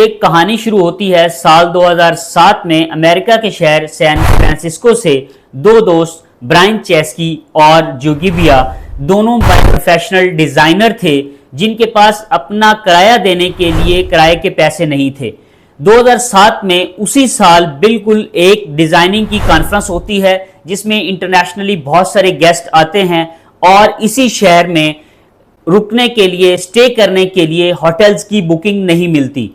एक कहानी शुरू होती है साल 2007 में अमेरिका के शहर सैन फ्रांसिस्को से। दो दोस्त ब्रायन चेस्की और जो गिबिया दोनों प्रोफेशनल डिजाइनर थे जिनके पास अपना किराया देने के लिए किराए के पैसे नहीं थे। 2007 में उसी साल बिल्कुल एक डिजाइनिंग की कॉन्फ्रेंस होती है जिसमें इंटरनेशनली बहुत सारे गेस्ट आते हैं और इसी शहर में रुकने के लिए, स्टे करने के लिए होटल्स की बुकिंग नहीं मिलती।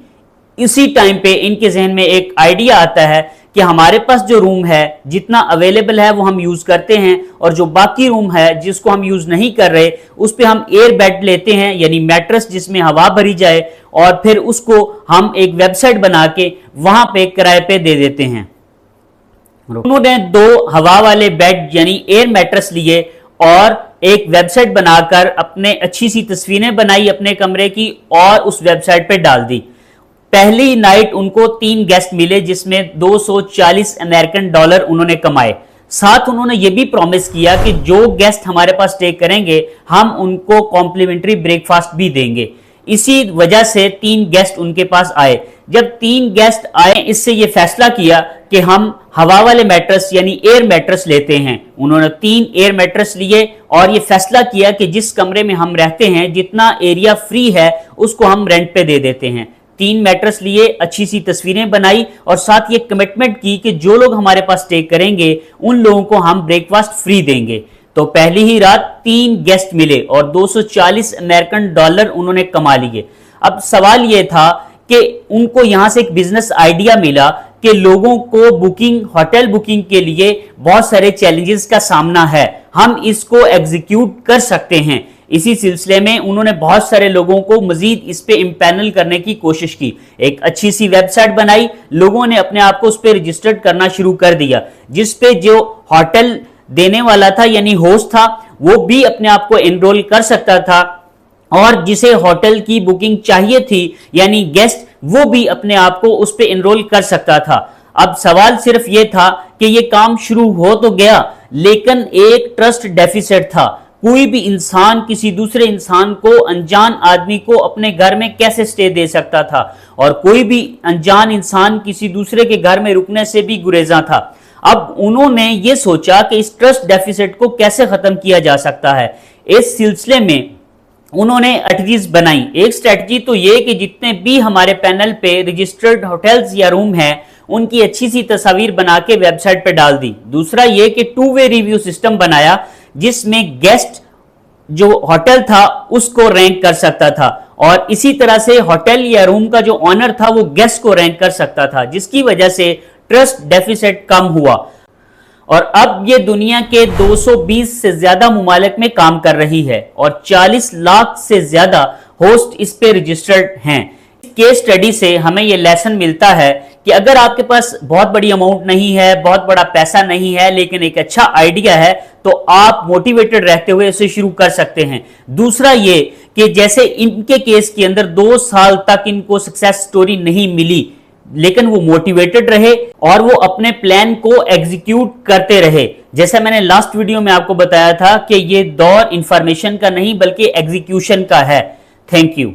इसी टाइम पे इनके जहन में एक आइडिया आता है कि हमारे पास जो रूम है जितना अवेलेबल है वो हम यूज करते हैं और जो बाकी रूम है जिसको हम यूज नहीं कर रहे उस पे हम एयर बेड लेते हैं, यानी मैट्रेस जिसमें हवा भरी जाए, और फिर उसको हम एक वेबसाइट बना के वहां पे किराए पे दे देते हैं। उन्होंने 2 हवा वाले बेड यानी एयर मैट्रेस लिए और एक वेबसाइट बनाकर अपने अच्छी सी तस्वीरें बनाई अपने कमरे की और उस वेबसाइट पे डाल दी। पहली नाइट उनको 3 गेस्ट मिले जिसमें 240 अमेरिकन डॉलर उन्होंने कमाए। साथ उन्होंने ये भी प्रॉमिस किया कि जो गेस्ट हमारे पास स्टे करेंगे हम उनको कॉम्प्लीमेंट्री ब्रेकफास्ट भी देंगे। इसी वजह से 3 गेस्ट उनके पास आए। जब 3 गेस्ट आए, इससे ये फैसला किया कि हम हवा वाले मैट्रेस यानी एयर मैट्रेस लेते हैं। उन्होंने 3 एयर मैट्रेस लिए और ये फैसला किया कि जिस कमरे में हम रहते हैं जितना एरिया फ्री है उसको हम रेंट पे दे देते हैं। 3 मैट्रेस लिए, अच्छी सी तस्वीरें बनाई और साथ ये कमिटमेंट की कि जो लोग हमारे पास स्टे करेंगे उन लोगों को हम ब्रेकफास्ट फ्री देंगे। तो पहली ही रात 3 गेस्ट मिले और 240 अमेरिकन डॉलर उन्होंने कमा लिए। अब सवाल यह था कि उनको यहां से एक बिजनेस आइडिया मिला कि लोगों को बुकिंग, होटल बुकिंग के लिए बहुत सारे चैलेंजेस का सामना है, हम इसको एग्जीक्यूट कर सकते हैं। इसी सिलसिले में उन्होंने बहुत सारे लोगों को मजीद इस पे इम्पैनल करने की कोशिश की। एक अच्छी सी वेबसाइट बनाई, लोगों ने अपने आप को उस पर रजिस्टर्ड करना शुरू कर दिया, जिसपे जो होटल देने वाला था यानी होस्ट था वो भी अपने आप को एनरोल कर सकता था और जिसे होटल की बुकिंग चाहिए थी यानी गेस्ट, वो भी अपने आप को उस पे एनरोल कर सकता था। अब सवाल सिर्फ ये था कि ये काम शुरू हो तो गया लेकिन एक ट्रस्ट डेफिसिट था। कोई भी इंसान किसी दूसरे इंसान को, अनजान आदमी को अपने घर में कैसे स्टे दे सकता था और कोई भी अनजान इंसान किसी दूसरे के घर में रुकने से भी गुरेजा था। अब उन्होंने ये सोचा कि इस ट्रस्ट डेफिसिट को कैसे खत्म किया जा सकता है। इस सिलसिले में उन्होंने स्ट्रेटजीज बनाई। एक स्ट्रेटजी तो ये कि जितने भी हमारे पैनल पे रजिस्टर्ड होटल्स या रूम है उनकी अच्छी सी तस्वीर बना के वेबसाइट पे डाल दी। दूसरा ये कि 2 वे रिव्यू सिस्टम बनाया जिसमें गेस्ट जो होटल था उसको रैंक कर सकता था और इसी तरह से होटल या रूम का जो ऑनर था वो गेस्ट को रैंक कर सकता था, जिसकी वजह से ट्रस्ट डेफिसिट कम हुआ। और अब ये दुनिया के 220 से ज्यादा मुमालिक में काम कर रही है और 40 लाख से ज्यादा होस्ट इस पे रजिस्टर्ड हैं। केस स्टडी से हमें यह लेसन मिलता है कि अगर आपके पास बहुत बड़ी अमाउंट नहीं है, बहुत बड़ा पैसा नहीं है, लेकिन एक अच्छा आइडिया है तो आप मोटिवेटेड रहते हुए इसे शुरू कर सकते हैं। दूसरा ये कि जैसे इनके केस के अंदर 2 साल तक इनको सक्सेस स्टोरी नहीं मिली लेकिन वो मोटिवेटेड रहे और वो अपने प्लान को एग्जीक्यूट करते रहे। जैसा मैंने लास्ट वीडियो में आपको बताया था कि ये दौर इंफॉर्मेशन का नहीं बल्कि एग्जीक्यूशन का है। Thank you.